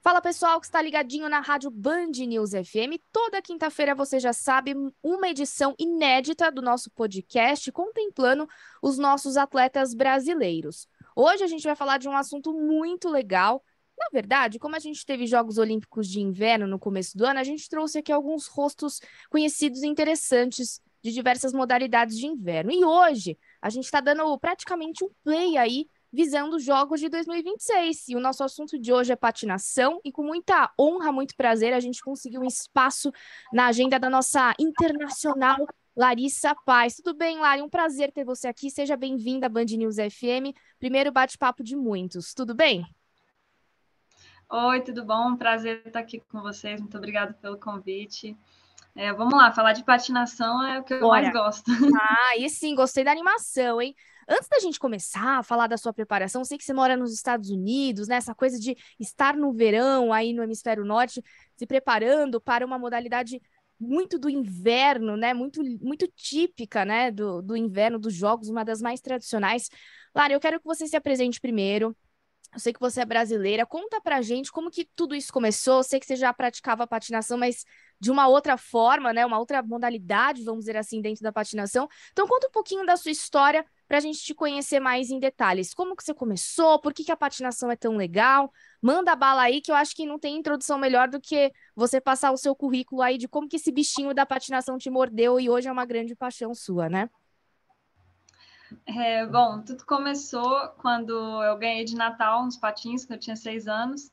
Fala pessoal que está ligadinho na Rádio Band News FM. Toda quinta-feira você já sabe, uma edição inédita do nosso podcast contemplando os nossos atletas brasileiros. Hoje a gente vai falar de um assunto muito legal. Na verdade, como a gente teve Jogos Olímpicos de Inverno no começo do ano, a gente trouxe aqui alguns rostos conhecidos e interessantes de diversas modalidades de inverno. E hoje a gente está dando praticamente um play aí visando os Jogos de 2026. E o nosso assunto de hoje é patinação, e com muita honra, muito prazer, a gente conseguiu um espaço na agenda da nossa internacional Larissa Paes. Tudo bem, Lari? Um prazer ter você aqui. Seja bem-vinda à Band News FM. Primeiro bate-papo de muitos. Tudo bem? Oi, tudo bom? Prazer estar aqui com vocês. Muito obrigada pelo convite. Vamos lá, falar de patinação é o que eu mais Bora! gosto. Ah, e sim, gostei da animação, hein? Antes da gente começar a falar da sua preparação, sei que você mora nos Estados Unidos, né? Essa coisa de estar no verão aí no hemisfério norte, se preparando para uma modalidade muito do inverno, né? Muito típica, né? Do inverno, dos jogos, uma das mais tradicionais. Lara, eu quero que você se apresente primeiro. Eu sei que você é brasileira. Conta pra gente como que tudo isso começou. Eu sei que você já praticava patinação, mas de uma outra forma, né? Uma outra modalidade, vamos dizer assim, dentro da patinação. Então conta um pouquinho da sua história pra gente te conhecer mais em detalhes. Como que você começou? Por que que a patinação é tão legal? Manda bala aí, que eu acho que não tem introdução melhor do que você passar o seu currículo aí de como que esse bichinho da patinação te mordeu e hoje é uma grande paixão sua, né? Bom, tudo começou quando eu ganhei de Natal uns patins, que eu tinha 6 anos,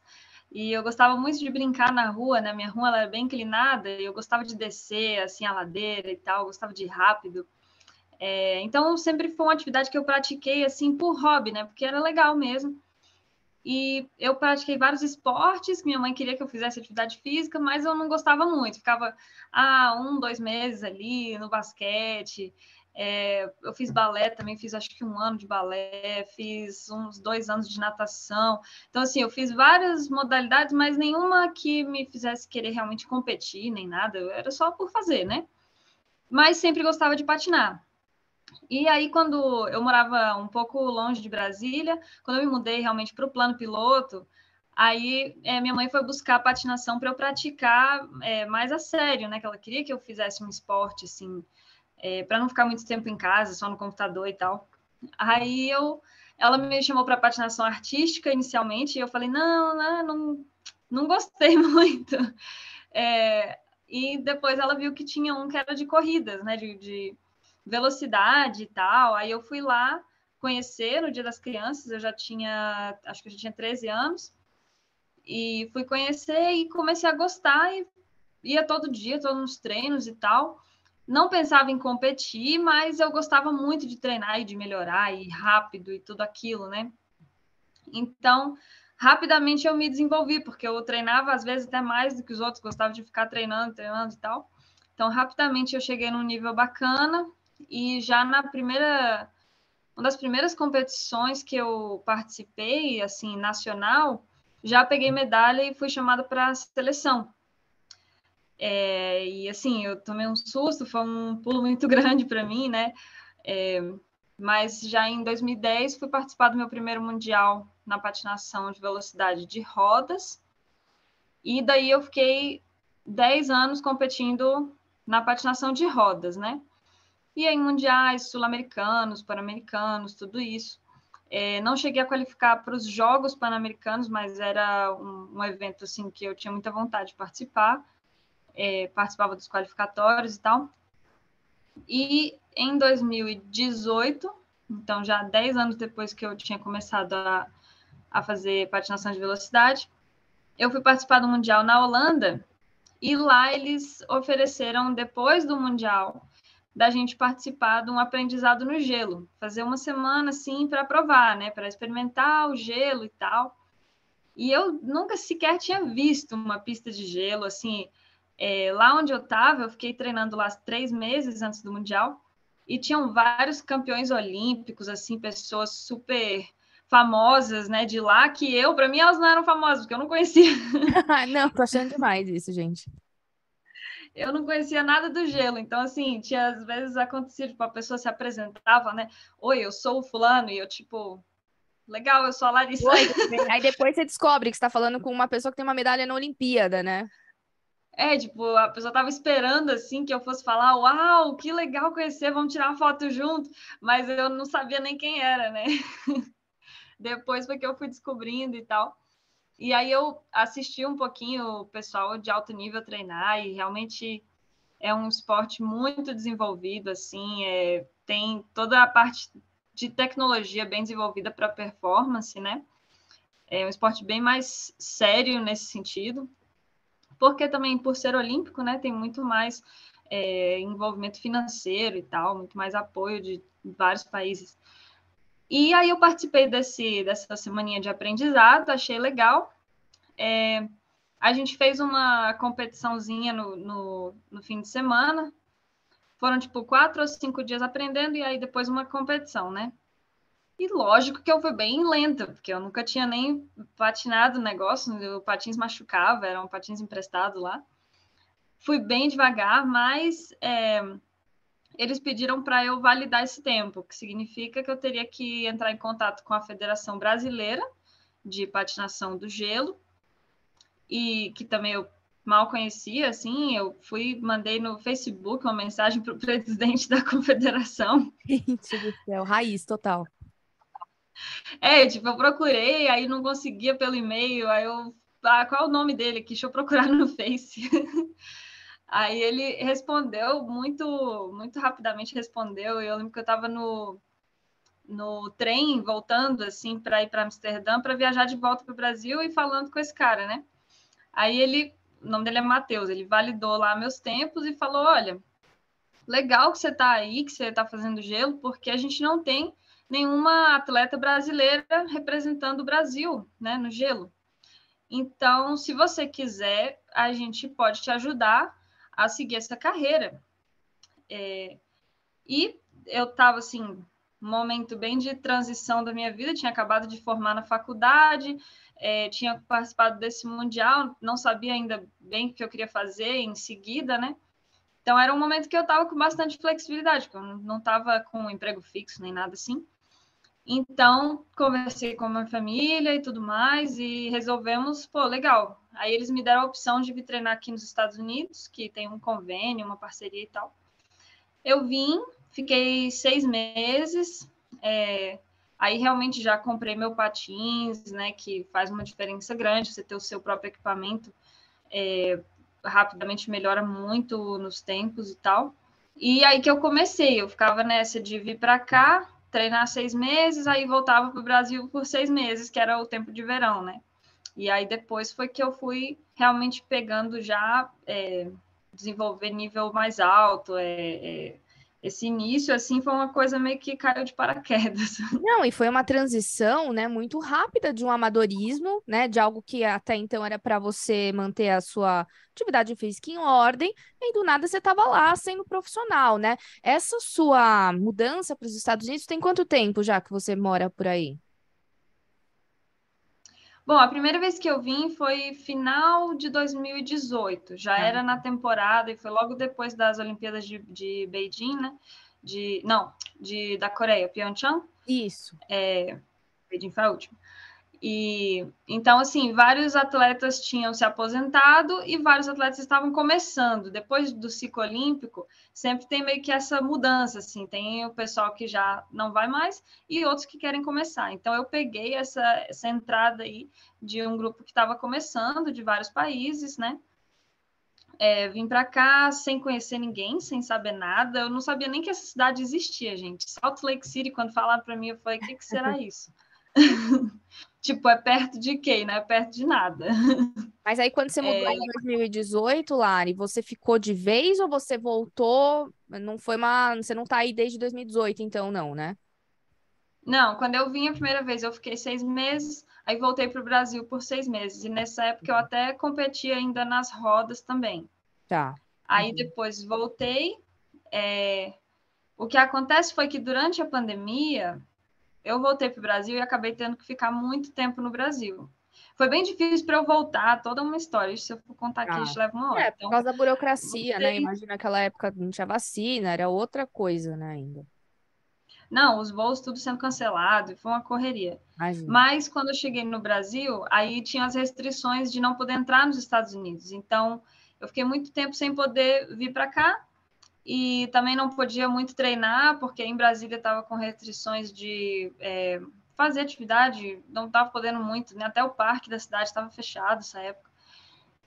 e eu gostava muito de brincar na rua, né? Minha rua ela era bem inclinada, e eu gostava de descer, assim, a ladeira e tal, eu gostava de ir rápido. Então, sempre foi uma atividade que eu pratiquei, assim, por hobby, né? Porque era legal mesmo. E eu pratiquei vários esportes, minha mãe queria que eu fizesse atividade física, mas eu não gostava muito. Ficava 1, 2 meses ali no basquete. Eu fiz balé também, fiz acho que 1 ano de balé, fiz uns 2 anos de natação. Então, assim, eu fiz várias modalidades, mas nenhuma que me fizesse querer realmente competir, nem nada. Era só por fazer, né? Mas sempre gostava de patinar. E aí, quando eu morava um pouco longe de Brasília, quando eu me mudei realmente para o plano piloto, aí minha mãe foi buscar a patinação para eu praticar mais a sério, né? Que ela queria que eu fizesse um esporte, assim, para não ficar muito tempo em casa, só no computador e tal. Aí ela me chamou para patinação artística inicialmente, e eu falei, não gostei muito. E depois ela viu que tinha um que era de corridas, né? De velocidade e tal. Aí eu fui lá conhecer no Dia das Crianças, acho que eu já tinha 13 anos, e fui conhecer e comecei a gostar e ia todo dia, todos os treinos e tal. Não pensava em competir, mas eu gostava muito de treinar e de melhorar e rápido e tudo aquilo, né? Então, rapidamente eu me desenvolvi, porque eu treinava às vezes até mais do que os outros, gostava de ficar treinando e tal. Então, rapidamente eu cheguei num nível bacana e já uma das primeiras competições que eu participei, assim, nacional, já peguei medalha e fui chamada para a seleção. E assim, eu tomei um susto, foi um pulo muito grande para mim, né? É, mas já em 2010 fui participar do meu primeiro mundial na patinação de velocidade de rodas, e daí eu fiquei 10 anos competindo na patinação de rodas, né? E em mundiais sul-americanos, pan-americanos, tudo isso. Não cheguei a qualificar para os Jogos Pan-Americanos, mas era um evento assim que eu tinha muita vontade de participar. Participava dos qualificatórios e tal. E em 2018, então já 10 anos depois que eu tinha começado a fazer patinação de velocidade, eu fui participar do Mundial na Holanda, e lá eles ofereceram, depois do Mundial, da gente participar de um aprendizado no gelo, fazer uma semana assim para provar, né, para experimentar o gelo e tal. E eu nunca sequer tinha visto uma pista de gelo, assim, lá onde eu estava, eu fiquei treinando lá 3 meses antes do Mundial, e tinham vários campeões olímpicos, assim, pessoas super famosas, né, de lá, que para mim, elas não eram famosas, porque eu não conhecia. Não, tô achando demais isso, gente. Eu não conhecia nada do gelo, então, assim, tinha, às vezes acontecia, tipo, a pessoa se apresentava, né, oi, eu sou o fulano, e eu, tipo, legal, eu sou a Larissa. Oi, tudo bem? Aí depois você descobre que você tá falando com uma pessoa que tem uma medalha na Olimpíada, né? Tipo, a pessoa tava esperando, assim, que eu fosse falar, uau, que legal conhecer, vamos tirar uma foto junto, mas eu não sabia nem quem era, né? Depois foi que eu fui descobrindo e tal. E aí eu assisti um pouquinho o pessoal de alto nível treinar e realmente é um esporte muito desenvolvido, assim, tem toda a parte de tecnologia bem desenvolvida para performance, né? É um esporte bem mais sério nesse sentido, porque também por ser olímpico, né, tem muito mais envolvimento financeiro e tal, muito mais apoio de vários países. E aí eu participei dessa semaninha de aprendizado, achei legal. A gente fez uma competiçãozinha no fim de semana. Foram, tipo, 4 ou 5 dias aprendendo e aí depois uma competição, né? E lógico que eu fui bem lenta, porque eu nunca tinha nem patinado o negócio, o patins machucava, eram patins emprestados lá. Fui bem devagar, mas eles pediram para eu validar esse tempo, que significa que eu teria que entrar em contato com a Federação Brasileira de Patinação do Gelo, e que também eu mal conhecia, assim, eu mandei no Facebook uma mensagem para o presidente da confederação. Gente do céu, raiz total. Tipo, eu procurei, aí não conseguia pelo e-mail, aí eu, qual é o nome dele aqui? Deixa eu procurar no Face. Aí ele respondeu muito, muito rapidamente respondeu, e eu lembro que eu estava no trem, voltando, assim, para ir para Amsterdã, para viajar de volta para o Brasil e falando com esse cara, né? Aí o nome dele é Matheus, ele validou lá meus tempos e falou, olha, legal que você está aí, que você está fazendo gelo, porque a gente não tem nenhuma atleta brasileira representando o Brasil, né, no gelo. Então, se você quiser, a gente pode te ajudar a seguir essa carreira. E eu estava, assim, um momento bem de transição da minha vida, tinha acabado de formar na faculdade, tinha participado desse mundial, não sabia ainda bem o que eu queria fazer em seguida, né? Então, era um momento que eu estava com bastante flexibilidade, porque eu não estava com um emprego fixo nem nada assim. Então, conversei com a minha família e tudo mais, e resolvemos, pô, legal. Aí eles me deram a opção de vir treinar aqui nos Estados Unidos, que tem um convênio, uma parceria e tal. Eu vim, fiquei 6 meses, aí realmente já comprei meu patins, né, que faz uma diferença grande, você ter o seu próprio equipamento, rapidamente melhora muito nos tempos e tal. E aí que eu comecei, eu ficava nessa de vir para cá, treinar 6 meses, aí voltava para o Brasil por 6 meses, que era o tempo de verão, né? E aí depois foi que eu fui realmente pegando já, desenvolver nível mais alto, esse início, assim, foi uma coisa meio que caiu de paraquedas. Não, e foi uma transição, né, muito rápida de um amadorismo, né, de algo que até então era para você manter a sua atividade física em ordem, e do nada você estava lá sendo profissional, né? Essa sua mudança para os Estados Unidos tem quanto tempo já que você mora por aí? Bom, a primeira vez que eu vim foi final de 2018, já Tá. era na temporada e foi logo depois das Olimpíadas de Beijing, né? Da Coreia, Pyeongchang. Isso. Beijing foi a última. E então, assim, vários atletas tinham se aposentado e vários atletas estavam começando. Depois do ciclo olímpico, sempre tem meio que essa mudança, assim, tem o pessoal que já não vai mais e outros que querem começar. Então, eu peguei essa entrada aí de um grupo que estava começando, de vários países, né? Vim para cá sem conhecer ninguém, sem saber nada. Eu não sabia nem que essa cidade existia, gente. Salt Lake City, quando falaram para mim, eu falei, o que será isso? Tipo, é perto de quem? Não é perto de nada. Mas aí quando você mudou em 2018, Lari, você ficou de vez ou você voltou? Não foi uma, você não tá aí desde 2018, então não, né? Não, quando eu vim a primeira vez, eu fiquei 6 meses, aí voltei para o Brasil por 6 meses. E nessa época eu até competi ainda nas rodas também. Tá. Aí Uhum. depois voltei. O que acontece foi que durante a pandemia, eu voltei para o Brasil e acabei tendo que ficar muito tempo no Brasil. Foi bem difícil para eu voltar, toda uma história. Se eu for contar aqui, Tá. isso leva uma hora. É, por Então, causa da burocracia, né? voltei. Imagina naquela época não tinha vacina, era outra coisa, né, ainda. Não, os voos tudo sendo cancelado, foi uma correria. Imagina. Mas quando eu cheguei no Brasil, aí tinha as restrições de não poder entrar nos Estados Unidos. Então, eu fiquei muito tempo sem poder vir para cá e também não podia muito treinar, porque em Brasília estava com restrições de fazer atividade, não estava podendo muito, né? Até o parque da cidade estava fechado nessa época.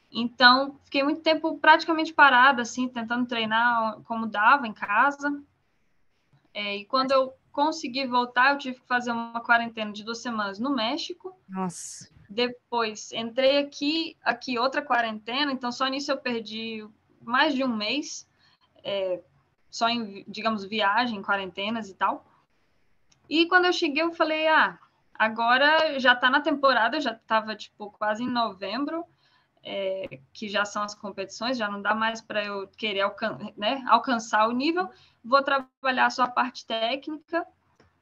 Então, fiquei muito tempo praticamente parada, assim, tentando treinar como dava em casa. E quando eu consegui voltar, eu tive que fazer uma quarentena de 2 semanas no México. Nossa. Depois entrei aqui outra quarentena, então só nisso eu perdi mais de um mês, só em, digamos, viagem, quarentenas e tal. E quando eu cheguei, eu falei, agora já está na temporada, já estava tipo quase em novembro, que já são as competições, já não dá mais para eu querer alcançar o nível, vou trabalhar só a parte técnica,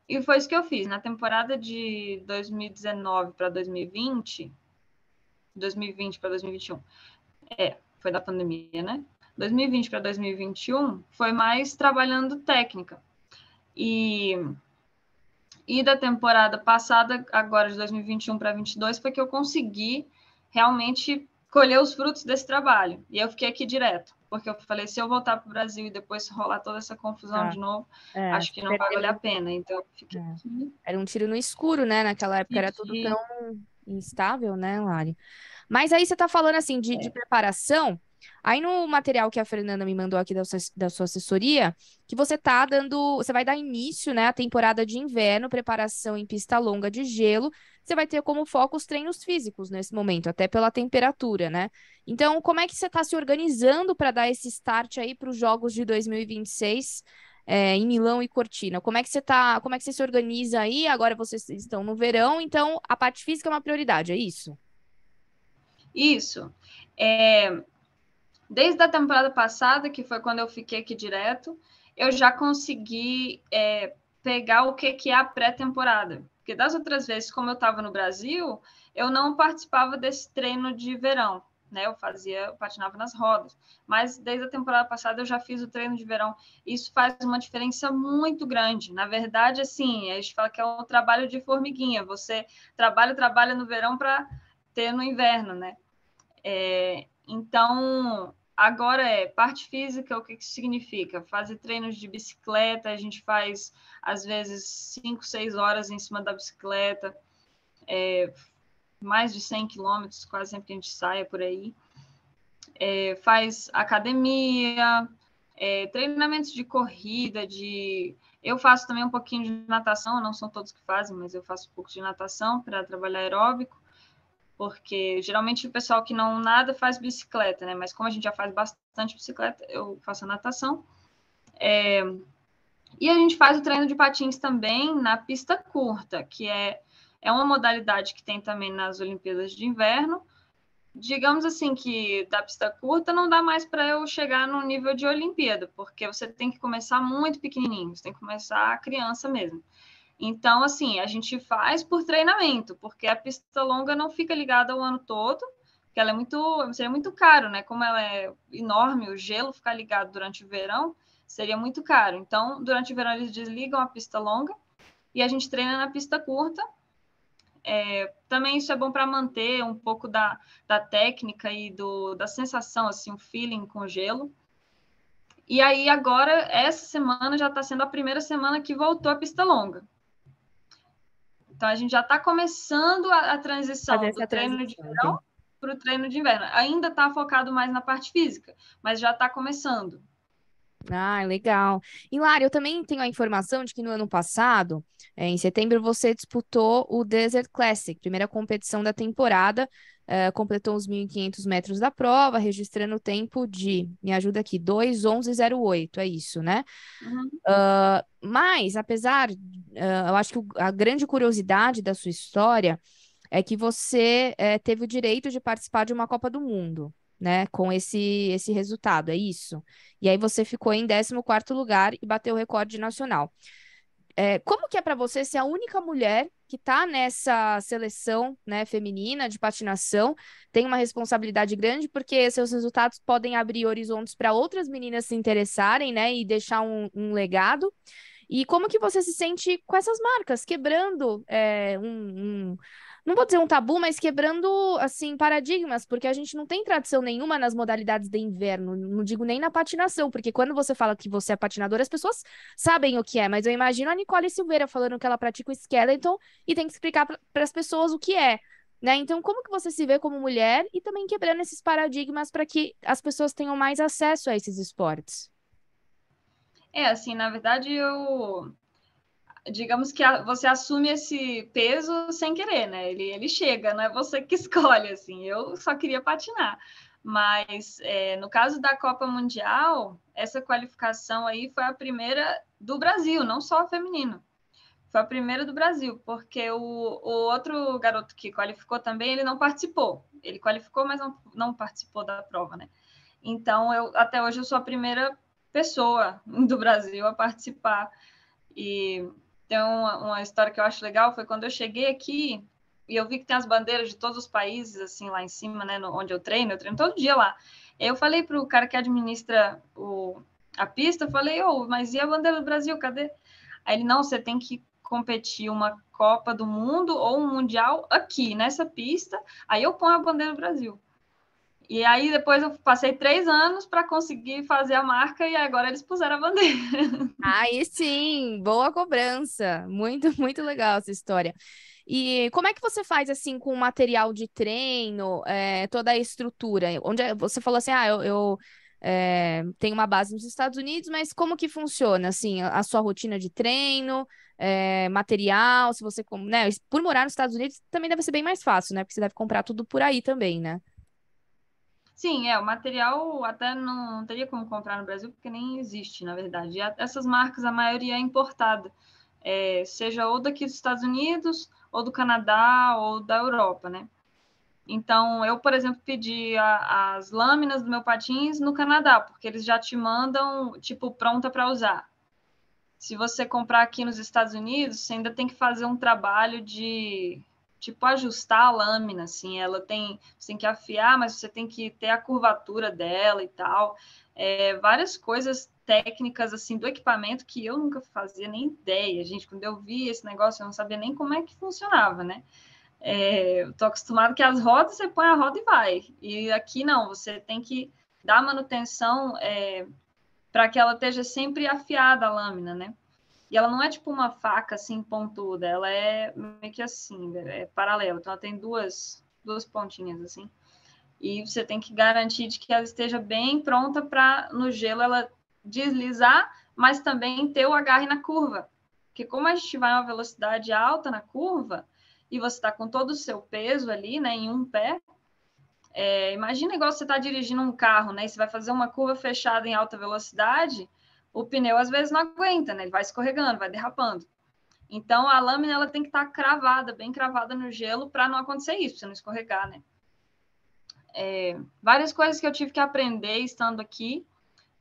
e foi isso que eu fiz. Na temporada de 2019 para 2020, 2020 para 2021, foi da pandemia, né? 2020 para 2021 foi mais trabalhando técnica. E da temporada passada, agora de 2021 para 2022, foi que eu consegui realmente colher os frutos desse trabalho. E eu fiquei aqui direto, porque eu falei, se eu voltar para o Brasil e depois rolar toda essa confusão de novo, acho que não vai valer a pena. Então, eu fiquei aqui. Era um tiro no escuro, né? Naquela época era tudo tão instável, né, Lari? Mas aí você tá falando assim de preparação. Aí no material que a Fernanda me mandou aqui da sua assessoria, que você tá dando, você vai dar início, né, à temporada de inverno, preparação em pista longa de gelo. Você vai ter como foco os treinos físicos nesse momento, até pela temperatura, né? Então, como é que você está se organizando para dar esse start aí para os Jogos de 2026, em Milão e Cortina? Como é que você tá, como é que você se organiza aí? Agora vocês estão no verão, então a parte física é uma prioridade, é isso? Isso. Desde a temporada passada, que foi quando eu fiquei aqui direto, eu já consegui pegar o que é a pré-temporada. Porque das outras vezes, como eu estava no Brasil, eu não participava desse treino de verão, né? Eu patinava nas rodas. Mas desde a temporada passada eu já fiz o treino de verão. Isso faz uma diferença muito grande. Na verdade, assim, a gente fala que é um trabalho de formiguinha. Você trabalha no verão para ter no inverno, né? Então, agora parte física, o que isso significa? Fazer treinos de bicicleta, a gente faz, às vezes, 5, 6 horas em cima da bicicleta, mais de 100 quilômetros, quase sempre que a gente saia por aí. Faz academia, treinamentos de corrida, Eu faço também um pouquinho de natação, não são todos que fazem, mas eu faço um pouco de natação para trabalhar aeróbico, porque geralmente o pessoal que não nada faz bicicleta, né? Mas como a gente já faz bastante bicicleta, eu faço a natação. E a gente faz o treino de patins também na pista curta, que é uma modalidade que tem também nas Olimpíadas de Inverno. Digamos assim que da pista curta não dá mais para eu chegar no nível de Olimpíada, porque você tem que começar muito pequenininho, você tem que começar a criança mesmo. Então, assim, a gente faz por treinamento, porque a pista longa não fica ligada o ano todo, porque ela seria muito caro, né? Como ela é enorme, o gelo ficar ligado durante o verão seria muito caro. Então, durante o verão eles desligam a pista longa e a gente treina na pista curta. Também isso é bom para manter um pouco da técnica e da sensação, assim, o feeling com o gelo. E aí, agora, essa semana já está sendo a primeira semana que voltou a pista longa. Então, a gente já está começando a transição do treino de verão para o treino de inverno. Ainda está focado mais na parte física, mas já está começando. Ah, legal. E Lara, eu também tenho a informação de que no ano passado, em setembro, você disputou o Desert Classic, primeira competição da temporada, completou os 1.500 metros da prova, registrando o tempo de, me ajuda aqui, 2:11:08, é isso, né? Uhum. Mas, apesar, eu acho que a grande curiosidade da sua história é que você teve o direito de participar de uma Copa do Mundo, né? Com esse resultado, é isso? E aí você ficou em 14º lugar e bateu o recorde nacional. Como que é para você ser a única mulher que está nessa seleção, né, feminina de patinação? Tem uma responsabilidade grande porque seus resultados podem abrir horizontes para outras meninas se interessarem, né, e deixar um legado. E como que você se sente com essas marcas, quebrando não vou dizer um tabu, mas quebrando, assim, paradigmas, porque a gente não tem tradição nenhuma nas modalidades de inverno, não digo nem na patinação, porque quando você fala que você é patinadora, as pessoas sabem o que é, mas eu imagino a Nicole Silveira falando que ela pratica o skeleton e tem que explicar para as pessoas o que é. Né? Então, como que você se vê como mulher e também quebrando esses paradigmas para que as pessoas tenham mais acesso a esses esportes? Assim, na verdade, digamos que você assume esse peso sem querer, né? Ele chega, não é você que escolhe, assim. Eu só queria patinar. Mas, no caso da Copa Mundial, essa qualificação aí foi a primeira do Brasil, não só feminino. Foi a primeira do Brasil, porque o outro garoto que qualificou também, ele não participou. Ele qualificou, mas não participou da prova, né? Então, até hoje eu sou a primeira pessoa do Brasil a participar. E tem uma história que eu acho legal, foi quando eu cheguei aqui e eu vi que tem as bandeiras de todos os países, assim, lá em cima, né, onde eu treino todo dia lá. Eu falei para o cara que administra a pista, eu falei, mas e a bandeira do Brasil, cadê? Aí ele, não, você tem que competir uma Copa do Mundo ou um Mundial aqui, nessa pista, aí eu ponho a bandeira do Brasil. E aí depois eu passei 3 anos para conseguir fazer a marca e agora eles puseram a bandeira. Aí sim, boa cobrança. Muito, muito legal essa história. E como é que você faz assim com o material de treino, toda a estrutura? Você falou assim, eu tenho uma base nos Estados Unidos, mas como que funciona assim a sua rotina de treino, material? Se você, né, por morar nos Estados Unidos também deve ser bem mais fácil, né? Porque você deve comprar tudo por aí também, né? Sim, o material até não teria como comprar no Brasil, porque nem existe, na verdade. E essas marcas, a maioria é importada, seja ou daqui dos Estados Unidos, ou do Canadá, ou da Europa, né? Então, eu, por exemplo, pedi as lâminas do meu patins no Canadá, porque eles já te mandam, tipo, pronta para usar. Se você comprar aqui nos Estados Unidos, você ainda tem que fazer um trabalho de tipo ajustar a lâmina, assim, você tem que afiar, mas você tem que ter a curvatura dela e tal. Várias coisas técnicas assim do equipamento que eu nunca fazia nem ideia, gente. Quando eu vi esse negócio, eu não sabia nem como é que funcionava, né? Eu tô acostumado que as rodas você põe a roda e vai. E aqui não, você tem que dar manutenção para que ela esteja sempre afiada a lâmina, né? E ela não é tipo uma faca assim pontuda, ela é meio que assim, é paralela. Então ela tem duas pontinhas assim. E você tem que garantir de que ela esteja bem pronta para no gelo ela deslizar, mas também ter o agarre na curva. Porque como a gente vai a uma velocidade alta na curva e você está com todo o seu peso ali, né, em um pé, imagina igual você está dirigindo um carro, né? E você vai fazer uma curva fechada em alta velocidade, o pneu às vezes não aguenta, né? Ele vai escorregando, vai derrapando. Então a lâmina ela tem que estar cravada, bem cravada no gelo para não acontecer isso, para você não escorregar, né? Várias coisas que eu tive que aprender estando aqui,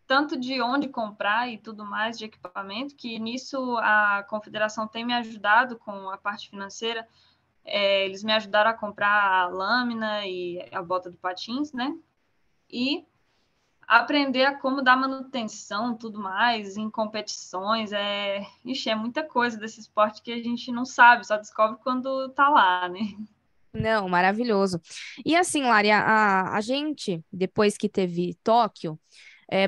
tanto de onde comprar e tudo mais de equipamento, que nisso a confederação tem me ajudado com a parte financeira. Eles me ajudaram a comprar a lâmina e a bota do patins, né? E aprender a como dar manutenção, tudo mais, em competições. Ixi, é muita coisa desse esporte que a gente não sabe, só descobre quando tá lá, né? Não, maravilhoso. E assim, Lari, a gente, depois que teve Tóquio,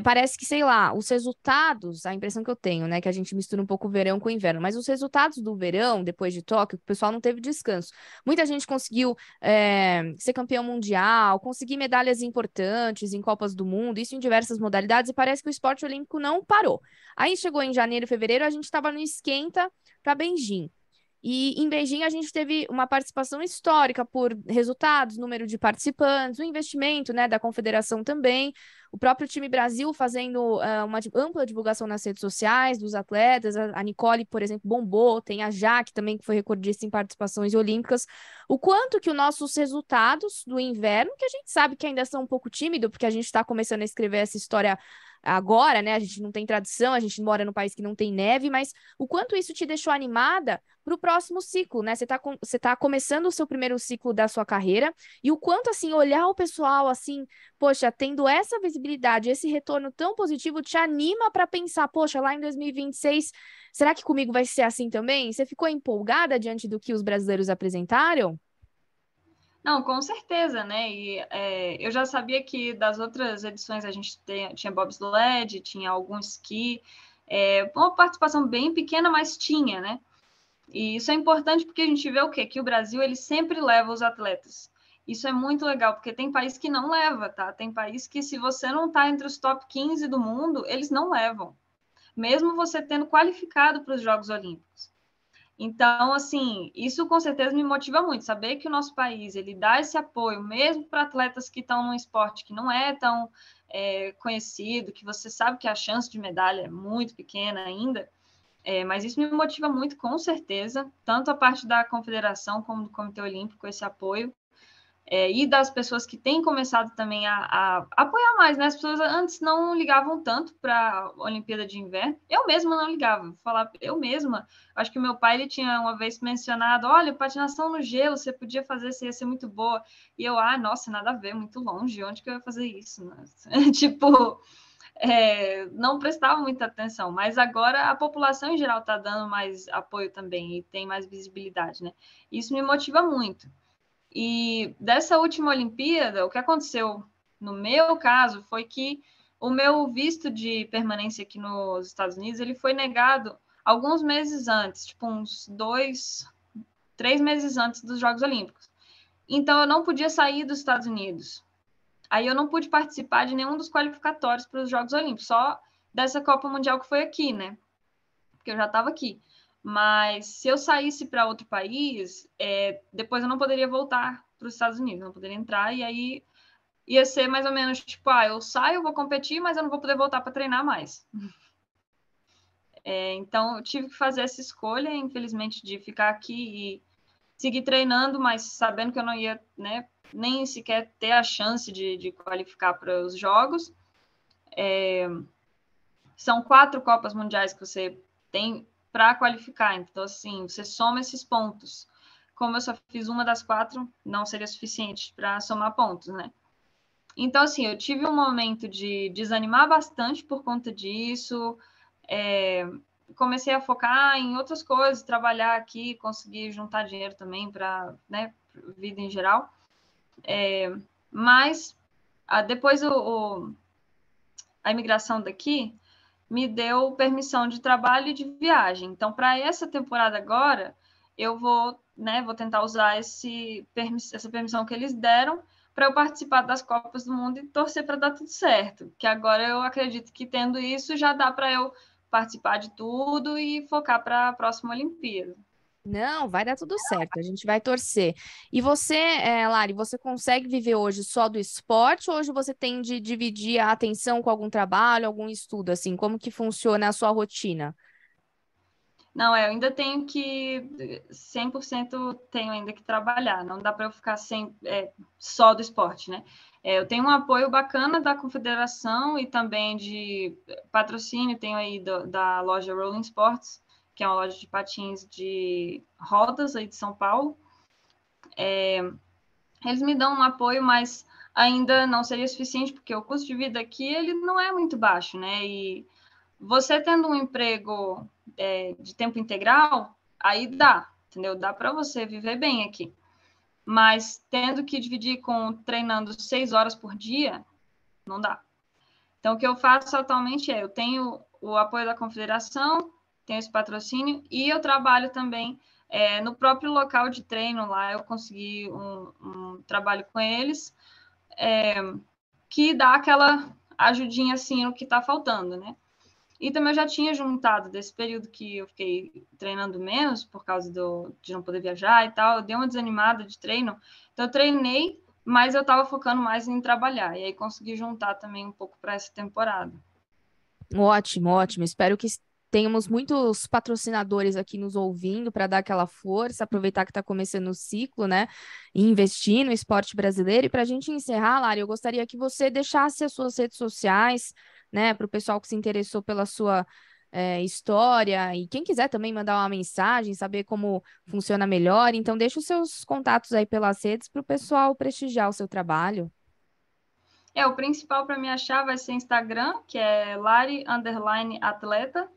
parece que, sei lá, os resultados, a impressão que eu tenho, né, que a gente mistura um pouco o verão com o inverno, mas os resultados do verão, depois de Tóquio, o pessoal não teve descanso. Muita gente conseguiu, ser campeão mundial, conseguir medalhas importantes em Copas do Mundo, isso em diversas modalidades, e parece que o esporte olímpico não parou. Aí chegou em janeiro e fevereiro, a gente estava no esquenta para Beijing. E em Beijing a gente teve uma participação histórica por resultados, número de participantes, o investimento, né, da confederação também, o próprio time Brasil fazendo uma ampla divulgação nas redes sociais dos atletas, a Nicole, por exemplo, bombou, tem a Jaque também, que foi recordista em participações olímpicas. O quanto que os nossos resultados do inverno, que a gente sabe que ainda são um pouco tímido, porque a gente está começando a escrever essa história agora, né? A gente não tem tradição, a gente mora num país que não tem neve, mas o quanto isso te deixou animada para o próximo ciclo, né? Você tá começando o seu primeiro ciclo da sua carreira e o quanto, assim, olhar o pessoal, assim, poxa, tendo essa visibilidade, esse retorno tão positivo, te anima para pensar, poxa, lá em 2026, será que comigo vai ser assim também? Você ficou empolgada diante do que os brasileiros apresentaram? Não, com certeza, né? E eu já sabia que das outras edições a gente tinha bobsled, tinha algum esqui, uma participação bem pequena, mas tinha, né? E isso é importante porque a gente vê o quê? Que o Brasil ele sempre leva os atletas. Isso é muito legal, porque tem país que não leva, tá? Tem país que, se você não tá entre os top 15 do mundo, eles não levam, mesmo você tendo qualificado para os Jogos Olímpicos. Então, assim, isso com certeza me motiva muito, saber que o nosso país ele dá esse apoio, mesmo para atletas que estão num esporte que não é tão conhecido, que você sabe que a chance de medalha é muito pequena ainda, mas isso me motiva muito, com certeza, tanto a parte da confederação como do Comitê Olímpico, esse apoio, e das pessoas que têm começado também a apoiar mais, né? As pessoas antes não ligavam tanto para a Olimpíada de Inverno. Eu mesma não ligava, vou falar eu mesma. Acho que o meu pai ele tinha uma vez mencionado: olha, patinação no gelo, você podia fazer, você ia ser muito boa. E eu, nossa, nada a ver, muito longe, onde que eu ia fazer isso? Tipo, não prestava muita atenção, mas agora a população em geral está dando mais apoio também e tem mais visibilidade, né? Isso me motiva muito. E dessa última Olimpíada, o que aconteceu no meu caso foi que o meu visto de permanência aqui nos Estados Unidos ele foi negado alguns meses antes, tipo uns 2, 3 meses antes dos Jogos Olímpicos. Então eu não podia sair dos Estados Unidos. Aí eu não pude participar de nenhum dos qualificatórios para os Jogos Olímpicos, só dessa Copa Mundial que foi aqui, né? Porque eu já estava aqui. Mas se eu saísse para outro país, depois eu não poderia voltar para os Estados Unidos, não poderia entrar, e aí ia ser mais ou menos tipo, eu saio, vou competir, mas eu não vou poder voltar para treinar mais. Então eu tive que fazer essa escolha, infelizmente, de ficar aqui e seguir treinando, mas sabendo que eu não ia, né, nem sequer ter a chance de qualificar para os Jogos. São 4 Copas Mundiais que você tem para qualificar, então assim, você soma esses pontos. Como eu só fiz uma das 4, não seria suficiente para somar pontos, né? Então, assim, eu tive um momento de desanimar bastante por conta disso, comecei a focar em outras coisas, trabalhar aqui, conseguir juntar dinheiro também para, né, vida em geral. Mas depois a imigração daqui me deu permissão de trabalho e de viagem. Então, para essa temporada agora, eu vou tentar usar essa permissão que eles deram para eu participar das Copas do Mundo e torcer para dar tudo certo. Que agora eu acredito que tendo isso já dá para eu participar de tudo e focar para a próxima Olimpíada. Não, vai dar tudo certo, a gente vai torcer. E você, Lari, você consegue viver hoje só do esporte ou hoje você tem de dividir a atenção com algum trabalho, algum estudo, assim? Como que funciona a sua rotina? Não, eu ainda tenho que 100% tenho ainda que trabalhar, não dá para eu ficar só do esporte, né? Eu tenho um apoio bacana da confederação e também de patrocínio, tenho aí da loja Rolling Sports, que é uma loja de patins de rodas aí de São Paulo. Eles me dão um apoio, mas ainda não seria suficiente, porque o custo de vida aqui ele não é muito baixo, né? E você tendo um emprego de tempo integral, aí dá, entendeu? Dá para você viver bem aqui. Mas tendo que dividir com treinando 6 horas por dia, não dá. Então, o que eu faço atualmente eu tenho o apoio da confederação, tenho esse patrocínio e eu trabalho também no próprio local de treino lá. Eu consegui um trabalho com eles que dá aquela ajudinha assim no que está faltando, né? E também eu já tinha juntado desse período que eu fiquei treinando menos por causa de não poder viajar e tal, eu dei uma desanimada de treino. Então eu treinei, mas eu estava focando mais em trabalhar. E aí consegui juntar também um pouco para essa temporada. Ótimo, ótimo. Espero que tenhamos muitos patrocinadores aqui nos ouvindo para dar aquela força, aproveitar que está começando o ciclo, né? E investir no esporte brasileiro. E para a gente encerrar, Lari, eu gostaria que você deixasse as suas redes sociais, né, para o pessoal que se interessou pela sua história, e quem quiser também mandar uma mensagem, saber como funciona melhor. Então, deixa os seus contatos aí pelas redes para o pessoal prestigiar o seu trabalho. O principal para me achar vai ser Instagram, que é Lari_atleta.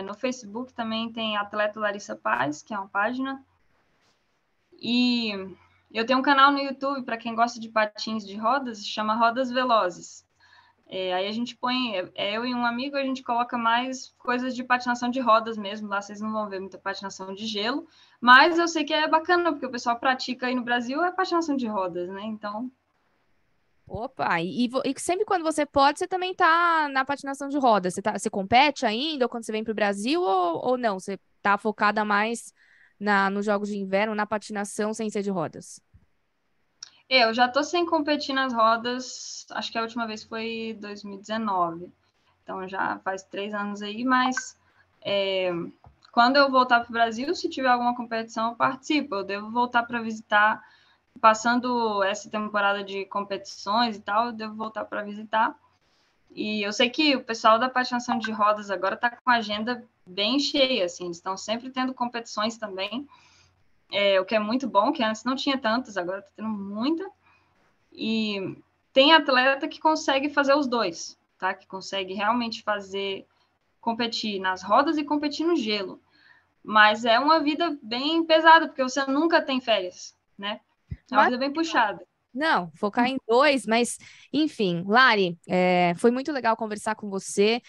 No Facebook também tem Atleta Larissa Paz, que é uma página. E eu tenho um canal no YouTube para quem gosta de patins de rodas, chama Rodas Velozes. Aí a gente põe, eu e um amigo, a gente coloca mais coisas de patinação de rodas mesmo. Lá vocês não vão ver muita patinação de gelo, mas eu sei que é bacana, porque o pessoal pratica aí no Brasil é patinação de rodas, né? Então. Opa, e sempre quando você pode, você também tá na patinação de roda. Você compete ainda, ou quando você vem pro Brasil, ou não? Você tá focada mais nos jogos de inverno, na patinação sem ser de rodas? Eu já tô sem competir nas rodas, acho que a última vez foi 2019. Então já faz 3 anos aí, mas quando eu voltar para o Brasil, se tiver alguma competição, eu participo. Eu devo voltar para visitar, passando essa temporada de competições e tal, eu devo voltar para visitar. E eu sei que o pessoal da patinação de rodas agora está com a agenda bem cheia, assim, eles estão sempre tendo competições também, o que é muito bom, que antes não tinha tantas, agora está tendo muita. E tem atleta que consegue fazer os dois, tá? Que consegue realmente competir nas rodas e competir no gelo. Mas é uma vida bem pesada, porque você nunca tem férias, né? É uma Mas vida bem puxada. não, focar em dois, mas enfim, Lari, foi muito legal conversar com você.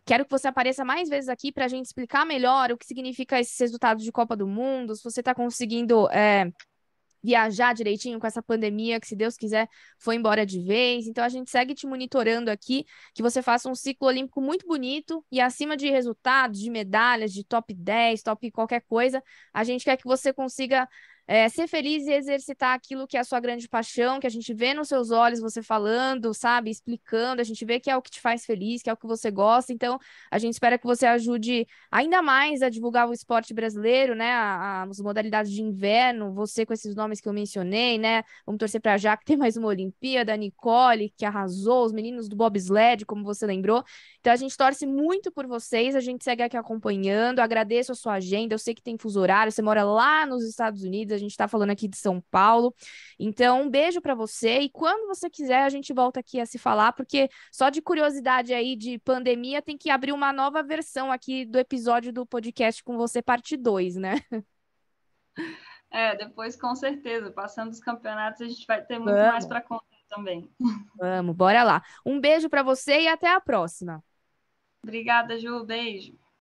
Quero que você apareça mais vezes aqui para a gente explicar melhor o que significa esses resultados de Copa do Mundo, se você está conseguindo viajar direitinho com essa pandemia, que se Deus quiser foi embora de vez. Então a gente segue te monitorando aqui, que você faça um ciclo olímpico muito bonito e acima de resultados, de medalhas, de top 10, top qualquer coisa, a gente quer que você consiga ser feliz e exercitar aquilo que é a sua grande paixão, que a gente vê nos seus olhos você falando, sabe, explicando, a gente vê que é o que te faz feliz, que é o que você gosta. Então, a gente espera que você ajude ainda mais a divulgar o esporte brasileiro, né? As modalidades de inverno, você com esses nomes que eu mencionei, né? Vamos torcer para já que tem mais uma Olimpíada, a Nicole, que arrasou, os meninos do bobsled, como você lembrou. Então a gente torce muito por vocês, a gente segue aqui acompanhando, agradeço a sua agenda, eu sei que tem fuso horário, você mora lá nos Estados Unidos, a gente está falando aqui de São Paulo. Então, um beijo para você e quando você quiser a gente volta aqui a se falar, porque só de curiosidade aí de pandemia tem que abrir uma nova versão aqui do episódio do podcast com você, parte 2, né? Depois com certeza, passando os campeonatos, a gente vai ter muito mais Vamos, para contar também. vamos, bora lá. Um beijo para você e até a próxima. Obrigada, Ju, beijo.